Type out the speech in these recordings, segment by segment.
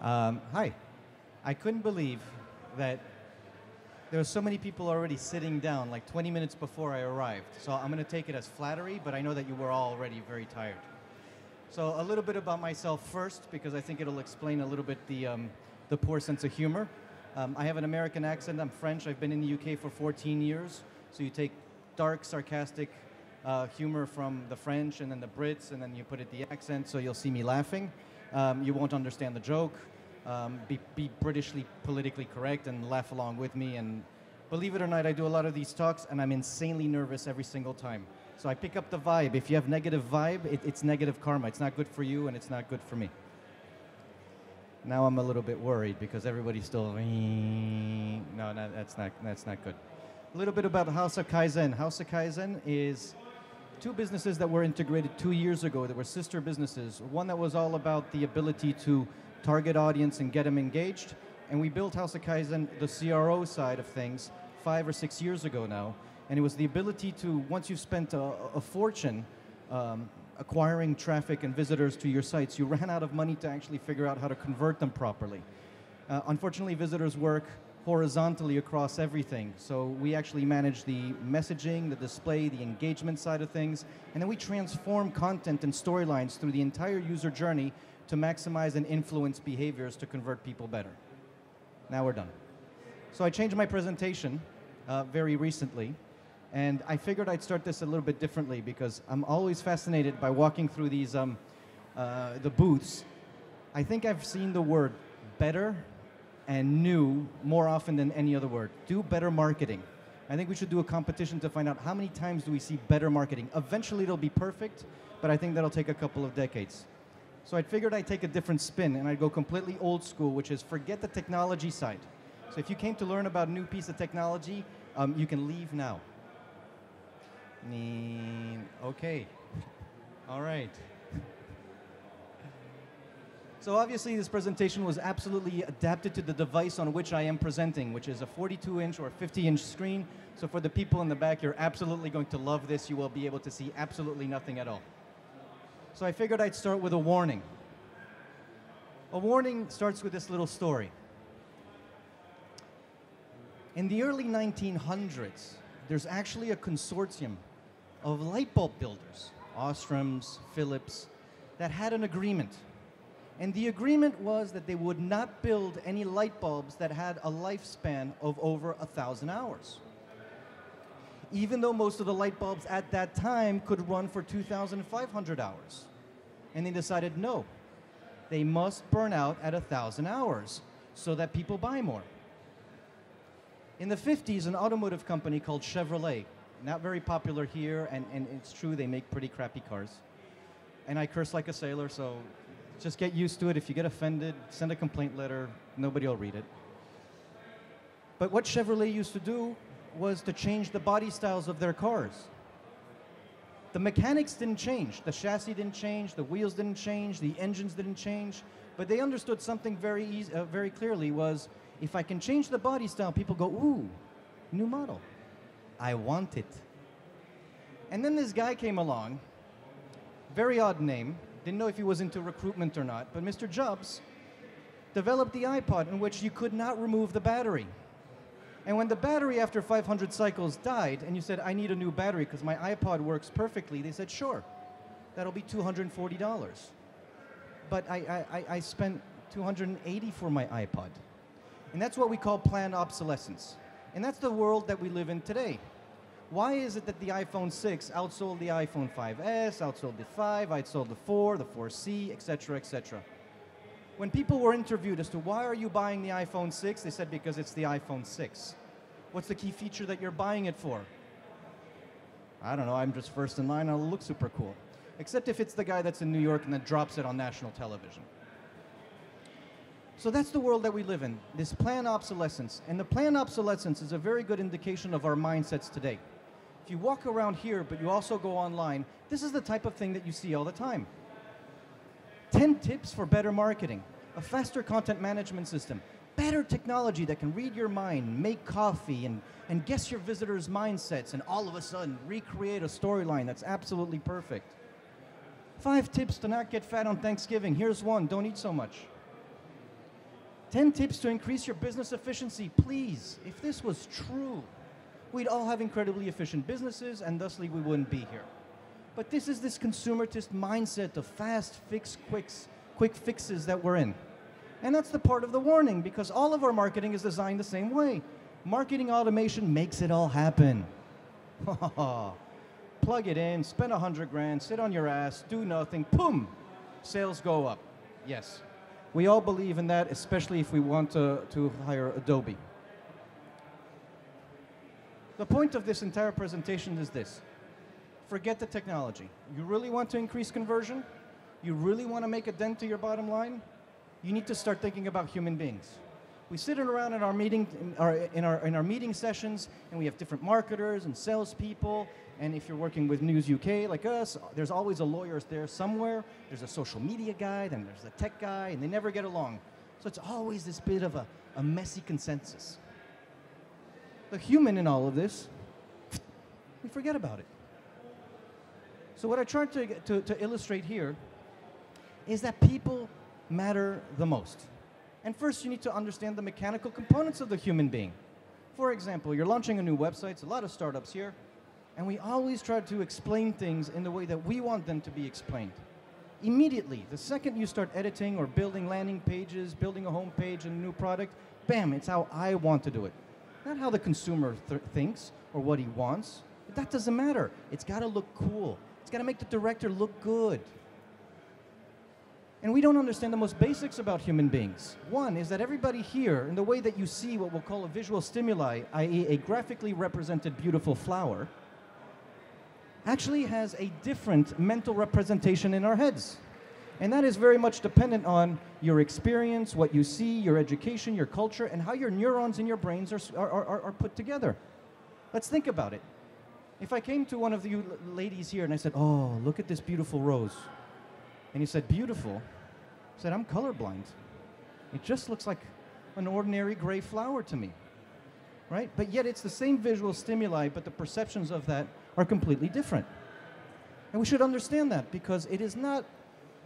Hi. I couldn't believe that there were so many people already sitting down like 20 minutes before I arrived. So I'm going to take it as flattery, but I know that you were all already very tired. So a little bit about myself first, because I think it'll explain a little bit the poor sense of humor. I have an American accent. I'm French. I've been in the UK for 14 years. So you take dark, sarcastic humor from the French and then the Brits, and then you put it the accent, so you'll see me laughing. You won't understand the joke. Be Britishly politically correct and laugh along with me. And believe it or not, I do a lot of these talks, and I'm insanely nervous every single time. So I pick up the vibe. If you have negative vibe, it's negative karma. It's not good for you, and it's not good for me. Now I'm a little bit worried because everybody's still, no, that's not good. A little bit about House of Kaizen. House of Kaizen is two businesses that were integrated 2 years ago that were sister businesses. One that was all about the ability to target audience and get them engaged. And we built House of Kaizen, the CRO side of things, 5 or 6 years ago now. And it was the ability to, once you've spent a fortune acquiring traffic and visitors to your sites, you ran out of money to actually figure out how to convert them properly. Unfortunately, visitors work horizontally across everything. So we actually manage the messaging, the display, the engagement side of things, and then we transform content and storylines through the entire user journey to maximize and influence behaviors to convert people better. Now we're done. So I changed my presentation very recently, and I figured I'd start this a little bit differently because I'm always fascinated by walking through these the booths. I think I've seen the word better and new more often than any other word. Do better marketing. I think we should do a competition to find out how many times do we see better marketing. Eventually it'll be perfect, but I think that'll take a couple of decades. So I figured I'd take a different spin and I'd go completely old school, which is forget the technology side. So if you came to learn about a new piece of technology, you can leave now. Okay. All right. So obviously this presentation was absolutely adapted to the device on which I am presenting, which is a 42-inch or 50-inch screen. So for the people in the back, you're absolutely going to love this. You will be able to see absolutely nothing at all. So I figured I'd start with a warning. A warning starts with this little story. In the early 1900s, there's actually a consortium of light bulb builders, Ostrom's, Philips, that had an agreement. And the agreement was that they would not build any light bulbs that had a lifespan of over 1,000 hours. Even though most of the light bulbs at that time could run for 2,500 hours. And they decided, no, they must burn out at 1,000 hours so that people buy more. In the 50s, an automotive company called Chevrolet, not very popular here, and it's true, they make pretty crappy cars. And I curse like a sailor, so just get used to it. If you get offended, send a complaint letter. Nobody will read it. But what Chevrolet used to do was to change the body styles of their cars. The mechanics didn't change. The chassis didn't change. The wheels didn't change. The engines didn't change. But they understood something very clearly was, if I can change the body style, people go, ooh, new model. I want it. And then this guy came along, very odd name, didn't know if he was into recruitment or not, but Mr. Jobs developed the iPod in which you could not remove the battery. And when the battery after 500 cycles died, and you said, I need a new battery because my iPod works perfectly, they said, sure, that'll be $240. But I spent $280 for my iPod. And that's what we call planned obsolescence. And that's the world that we live in today. Why is it that the iPhone 6 outsold the iPhone 5S, outsold the 5, outsold the 4, the 4C, etc., etc.? When people were interviewed as to why are you buying the iPhone 6, they said because it's the iPhone 6. What's the key feature that you're buying it for? I don't know, I'm just first in line, it'll look super cool. Except if it's the guy that's in New York and then drops it on national television. So that's the world that we live in, this planned obsolescence. And the planned obsolescence is a very good indication of our mindsets today. If you walk around here, but you also go online, this is the type of thing that you see all the time. 10 tips for better marketing, a faster content management system, better technology that can read your mind, make coffee, and guess your visitors' mindsets, and all of a sudden recreate a storyline that's absolutely perfect. 5 tips to not get fat on Thanksgiving. Here's one, don't eat so much. 10 tips to increase your business efficiency. Please, if this was true, we'd all have incredibly efficient businesses, and thusly we wouldn't be here. But this is this consumerist mindset of fast, quick fixes that we're in. And that's the part of the warning, because all of our marketing is designed the same way. Marketing automation makes it all happen. Plug it in, spend 100 grand, sit on your ass, do nothing, boom, sales go up. Yes, we all believe in that, especially if we want to hire Adobe. The point of this entire presentation is this. Forget the technology. You really want to increase conversion? You really want to make a dent to your bottom line? You need to start thinking about human beings. We sit around in our meeting sessions, and we have different marketers and salespeople. And if you're working with News UK like us, there's always a lawyer there somewhere. There's a social media guy, then there's a tech guy, and they never get along. So it's always this bit of a messy consensus. The human in all of this, we forget about it. So what I tried to illustrate here is that people matter the most. And first, you need to understand the mechanical components of the human being. For example, you're launching a new website. It's a lot of startups here. And we always try to explain things in the way that we want them to be explained. Immediately, the second you start editing or building landing pages, building a home page and a new product, bam, it's how I want to do it. Not how the consumer thinks or what he wants. That doesn't matter. It's got to look cool. It's got to make the director look good. And we don't understand the most basics about human beings. One is that everybody here, in the way that you see what we'll call a visual stimuli, i.e. a graphically represented beautiful flower, actually has a different mental representation in our heads. And that is very much dependent on your experience, what you see, your education, your culture, and how your neurons in your brains are put together. Let's think about it. If I came to one of you ladies here and I said, oh, look at this beautiful rose. And you said, beautiful. I said, I'm colorblind. It just looks like an ordinary gray flower to me, right? But yet it's the same visual stimuli, but the perceptions of that are completely different. And we should understand that, because it is not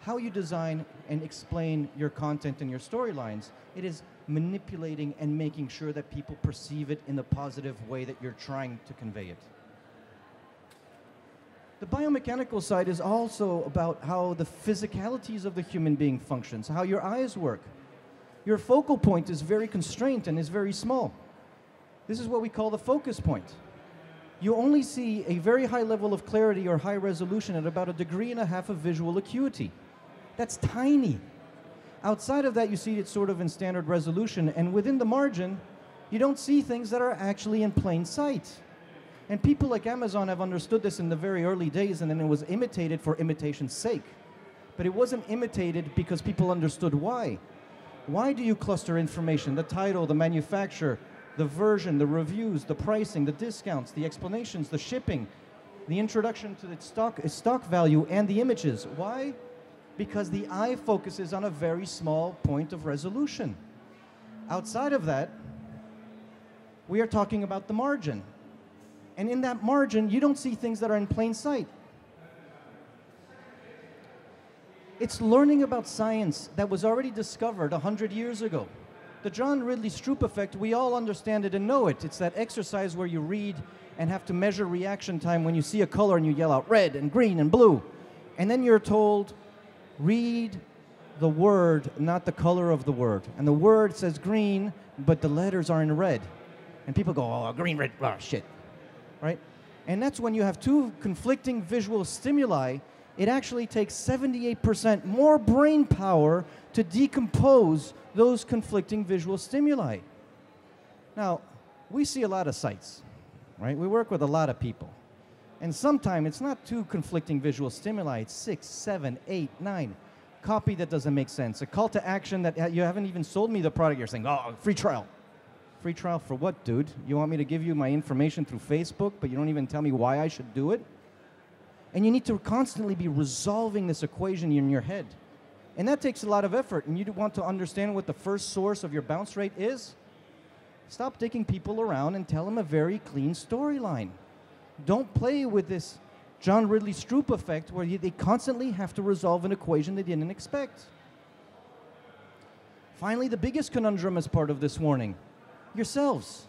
how you design and explain your content and your storylines. It is manipulating and making sure that people perceive it in the positive way that you're trying to convey it. The biomechanical side is also about how the physicalities of the human being functions, how your eyes work. Your focal point is very constrained and is very small. This is what we call the focus point. You only see a very high level of clarity or high resolution at about 1.5 degrees of visual acuity. That's tiny. Outside of that, you see it sort of in standard resolution, and within the margin, you don't see things that are actually in plain sight. And people like Amazon have understood this in the very early days, and then it was imitated for imitation's sake. But it wasn't imitated because people understood why. Why do you cluster information? The title, the manufacturer, the version, the reviews, the pricing, the discounts, the explanations, the shipping, the introduction to the stock value, and the images. Why? Because the eye focuses on a very small point of resolution. Outside of that, we are talking about the margin. And in that margin, you don't see things that are in plain sight. It's learning about science that was already discovered 100 years ago. The John Ridley Stroop Effect, we all understand it and know it. It's that exercise where you read and have to measure reaction time when you see a color and you yell out red and green and blue. And then you're told, read the word, not the color of the word. And the word says green, but the letters are in red. And people go, oh, green, red, oh, shit. Right? And that's when you have two conflicting visual stimuli. It actually takes 78% more brain power to decompose those conflicting visual stimuli. Now, we see a lot of sites, right? We work with a lot of people. And sometimes it's not two conflicting visual stimuli, it's 6, 7, 8, 9. Copy that doesn't make sense. A call to action that you haven't even sold me the product, you're saying, oh, free trial. Free trial for what, dude? You want me to give you my information through Facebook, but you don't even tell me why I should do it? And you need to constantly be resolving this equation in your head. And that takes a lot of effort, and you want to understand what the first source of your bounce rate is. Stop dicking people around and tell them a very clean storyline. Don't play with this John Ridley Stroop effect where they constantly have to resolve an equation they didn't expect. Finally, the biggest conundrum as part of this warning, yourselves.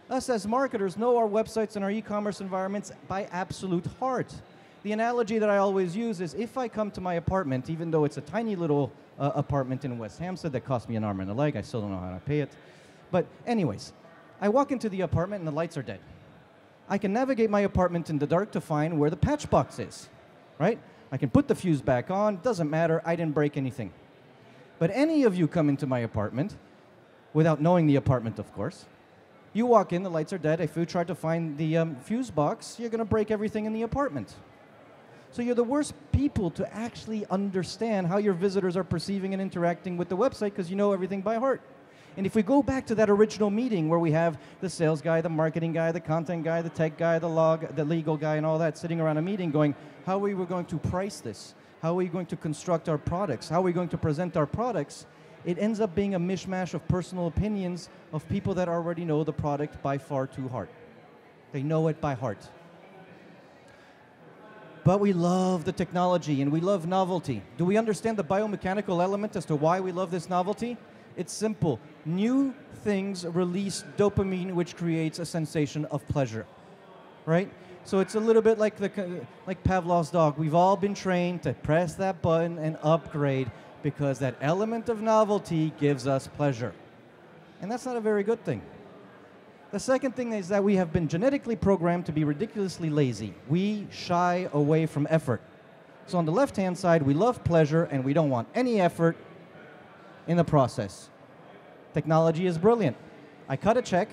Us as marketers know our websites and our e-commerce environments by absolute heart. The analogy that I always use is if I come to my apartment, even though it's a tiny little apartment in West Hampstead that cost me an arm and a leg, I still don't know how to pay it. But anyways, I walk into the apartment and the lights are dead. I can navigate my apartment in the dark to find where the patch box is, right? I can put the fuse back on, doesn't matter, I didn't break anything. But any of you come into my apartment, without knowing the apartment, of course, you walk in, the lights are dead, if you try to find the fuse box, you're gonna break everything in the apartment. So you're the worst people to actually understand how your visitors are perceiving and interacting with the website because you know everything by heart. And if we go back to that original meeting where we have the sales guy, the marketing guy, the content guy, the tech guy, the legal guy, and all that sitting around a meeting going, how are we going to price this? How are we going to construct our products? How are we going to present our products? It ends up being a mishmash of personal opinions of people that already know the product by far too heart. They know it by heart. But we love the technology and we love novelty. Do we understand the biomechanical element as to why we love this novelty? It's simple. New things release dopamine, which creates a sensation of pleasure, right? So it's a little bit like Pavlov's dog. We've all been trained to press that button and upgrade because that element of novelty gives us pleasure. And that's not a very good thing. The second thing is that we have been genetically programmed to be ridiculously lazy. We shy away from effort. So on the left-hand side, we love pleasure and we don't want any effort in the process. Technology is brilliant. I cut a check,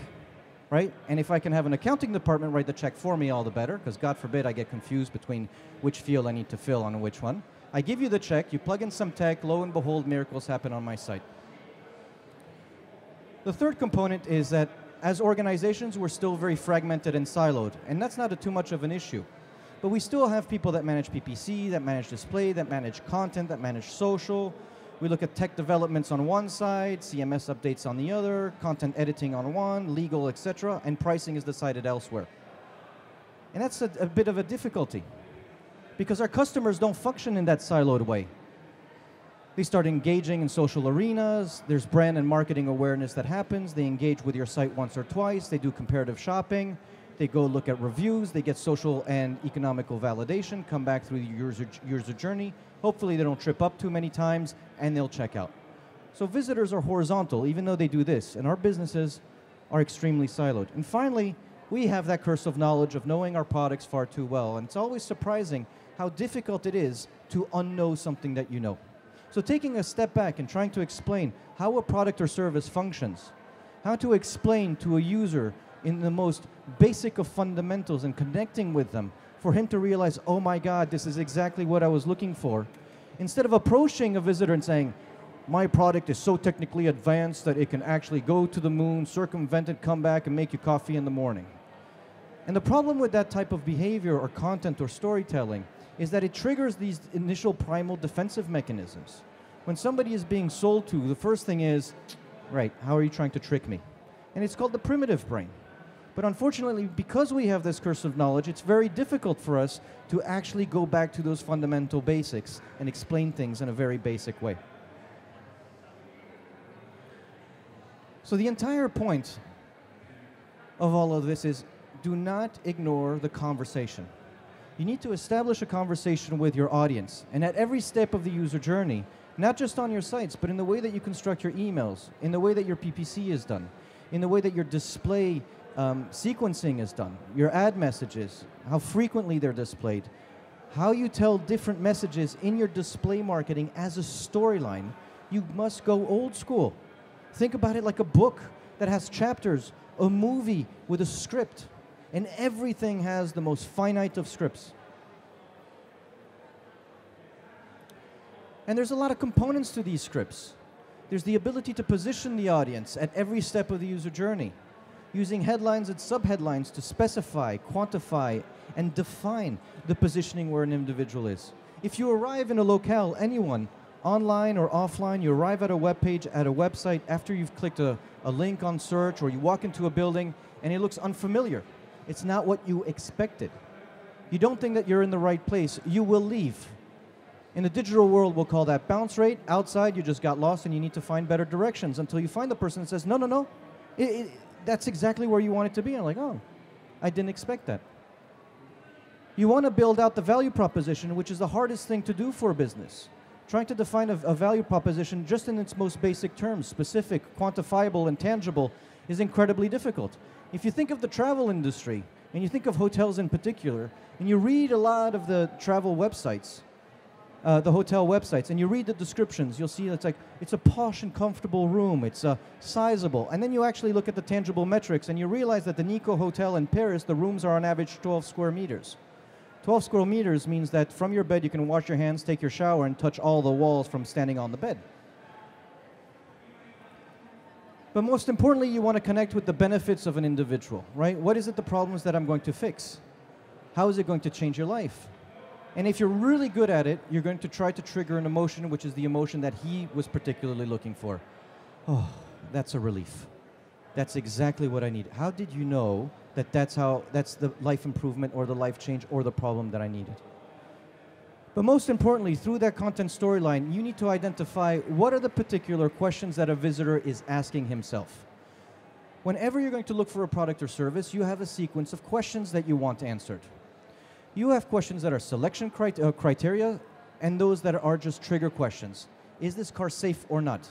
right? And if I can have an accounting department write the check for me, all the better, because God forbid I get confused between which field I need to fill on which one. I give you the check, you plug in some tech, lo and behold, miracles happen on my site. The third component is that as organizations, we're still very fragmented and siloed, and that's not too much of an issue. But we still have people that manage PPC, that manage display, that manage content, that manage social. We look at tech developments on one side, CMS updates on the other, content editing on one, legal, etc., and pricing is decided elsewhere. And that's a bit of a difficulty because our customers don't function in that siloed way. They start engaging in social arenas, there's brand and marketing awareness that happens, they engage with your site once or twice, they do comparative shopping, they go look at reviews, they get social and economical validation, come back through the user journey. Hopefully they don't trip up too many times, and they'll check out. So visitors are horizontal, even though they do this, and our businesses are extremely siloed. And finally, we have that curse of knowledge of knowing our products far too well, and it's always surprising how difficult it is to unknow something that you know. So taking a step back and trying to explain how a product or service functions, how to explain to a user in the most basic of fundamentals and connecting with them for him to realize, oh my God, this is exactly what I was looking for. Instead of approaching a visitor and saying, my product is so technically advanced that it can actually go to the moon, circumvent it, come back and make you coffee in the morning. And the problem with that type of behavior or content or storytelling is that it triggers these initial primal defensive mechanisms. When somebody is being sold to, the first thing is, right, how are you trying to trick me? And it's called the primitive brain. But unfortunately, because we have this curse of knowledge, it's very difficult for us to actually go back to those fundamental basics and explain things in a very basic way. So the entire point of all of this is do not ignore the conversation. You need to establish a conversation with your audience, and at every step of the user journey, not just on your sites, but in the way that you construct your emails, in the way that your PPC is done, in the way that your display sequencing is done, your ad messages, how frequently they're displayed, how you tell different messages in your display marketing as a storyline. You must go old school. Think about it like a book that has chapters, a movie with a script, and everything has the most finite of scripts. And there's a lot of components to these scripts. There's the ability to position the audience at every step of the user journey, using headlines and subheadlines to specify, quantify, and define the positioning where an individual is. If you arrive in a locale, anyone, online or offline, you arrive at a web page, at a website, after you've clicked a link on search, or you walk into a building, and it looks unfamiliar. It's not what you expected. You don't think that you're in the right place, you will leave. In the digital world, we'll call that bounce rate. Outside, you just got lost and you need to find better directions until you find the person that says, no, no, no, that's exactly where you want it to be. And I'm like, oh, I didn't expect that. You want to build out the value proposition, which is the hardest thing to do for a business. Trying to define a value proposition just in its most basic terms, specific, quantifiable, and tangible, is incredibly difficult. If you think of the travel industry, and you think of hotels in particular, and you read a lot of the travel websites, the hotel websites, and you read the descriptions, you'll see it's a posh and comfortable room, it's sizable, and then you actually look at the tangible metrics, and you realize that the Nico Hotel in Paris, the rooms are on average 12 square meters. 12 square meters means that from your bed you can wash your hands, take your shower, and touch all the walls from standing on the bed. But most importantly, you want to connect with the benefits of an individual, right? What is it the problems that I'm going to fix? How is it going to change your life? And if you're really good at it, you're going to try to trigger an emotion, which is the emotion that he was particularly looking for. Oh, that's a relief. That's exactly what I need. How did you know that that's the life improvement or the life change or the problem that I needed? But most importantly, through that content storyline, you need to identify what are the particular questions that a visitor is asking himself. Whenever you're going to look for a product or service, you have a sequence of questions that you want answered. You have questions that are selection criteria and those that are just trigger questions. Is this car safe or not?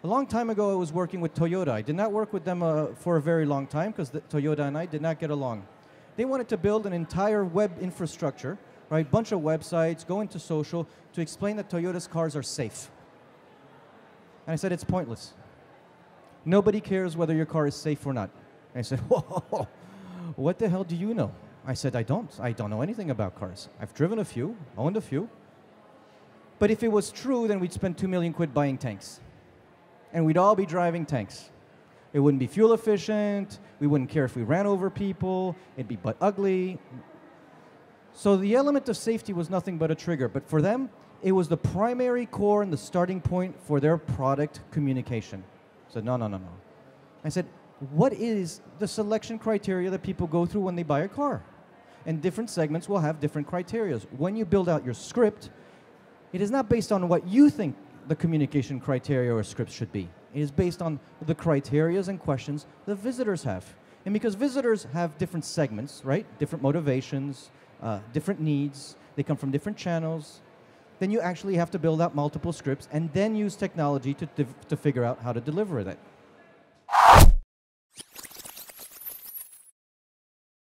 A long time ago, I was working with Toyota. I did not work with them for a very long time because Toyota and I did not get along. They wanted to build an entire web infrastructure, right? Bunch of websites, go into social to explain that Toyota's cars are safe. And I said, it's pointless. Nobody cares whether your car is safe or not. And I said, whoa, what the hell do you know? I said, I don't know anything about cars. I've driven a few, owned a few. But if it was true, then we'd spend 2 million quid buying tanks. And we'd all be driving tanks. It wouldn't be fuel efficient. We wouldn't care if we ran over people. It'd be butt ugly. So the element of safety was nothing but a trigger. But for them, it was the primary core and the starting point for their product communication. I said, no, no, no, no. I said, what is the selection criteria that people go through when they buy a car? And different segments will have different criteria. When you build out your script, it is not based on what you think the communication criteria or script should be. It is based on the criterias and questions the visitors have. And because visitors have different segments, right? Different motivations, different needs, they come from different channels, then you actually have to build out multiple scripts and then use technology to figure out how to deliver that.